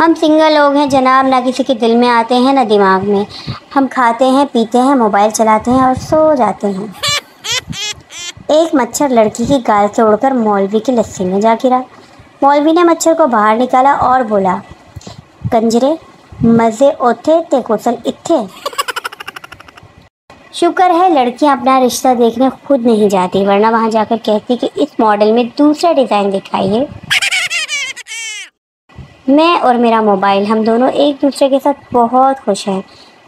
हम सिंगल लोग हैं जनाब, ना किसी के दिल में आते हैं ना दिमाग में। हम खाते हैं, पीते हैं, मोबाइल चलाते हैं और सो जाते हैं। एक मच्छर लड़की की गाल से उड़कर मौलवी की लस्सी में जा गिरा। मौलवी ने मच्छर को बाहर निकाला और बोला, कंजरे मज़े ओथे ते कुसल इत्थे। शुक्र है लड़कियां अपना रिश्ता देखने खुद नहीं जाती, वरना वहां जाकर कहती कि इस मॉडल में दूसरा डिज़ाइन दिखाइए। मैं और मेरा मोबाइल, हम दोनों एक दूसरे के साथ बहुत खुश हैं,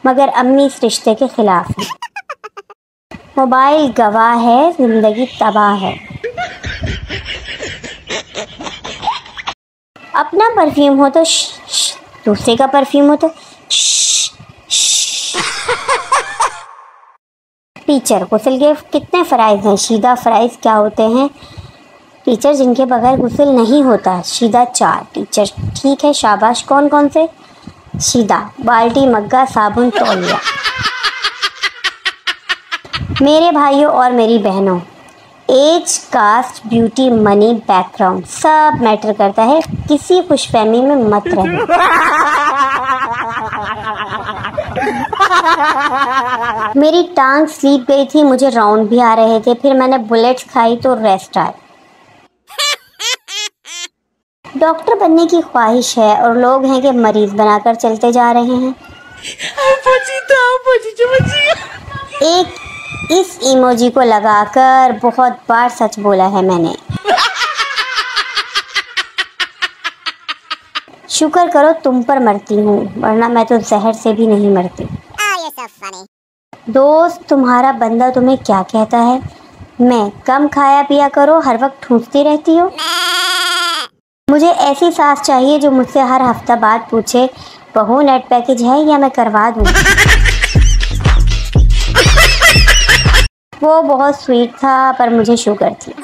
मगर अम्मी इस रिश्ते के खिलाफ है। मोबाइल गवाह है, जिंदगी तबाह है। अपना परफ्यूम हो तो श, दूसरे का परफ्यूम हो तो श। टीचर गुस्ल के कितने फ़राइज़ हैं? शीदा फ़राइज़ क्या होते हैं? टीचर जिनके बगैर गुस्ल नहीं होता। शीदा 4। टीचर ठीक है, शाबाश। कौन कौन से? शीदा बाल्टी, मग्गा, साबुन, तौलिया। मेरे भाइयों और मेरी बहनों, age, caste, beauty, money, background सब मैटर करता है। किसी खुशफहमी में मत रहो। मेरी टांग स्लीप गई थी, मुझे राउंड भी आ रहे थे, फिर मैंने बुलेट्स खाई तो रेस्ट आए। डॉक्टर बनने की ख्वाहिश है और लोग हैं कि मरीज बनाकर चलते जा रहे हैं। एक इस इमोजी को लगाकर बहुत बार सच बोला है मैंने। शुक्र करो तुम पर मरती हूँ, वरना मैं तो जहर से भी नहीं मरती। दोस्त, तुम्हारा बंदा तुम्हें क्या कहता है? मैं कम खाया पिया करो, हर वक्त ठूंसती रहती हो। मुझे ऐसी सास चाहिए जो मुझसे हर हफ्ता बाद पूछे, बहू नेट पैकेज है या मैं करवा दूँ। वो बहुत स्वीट था पर मुझे शुगर थी।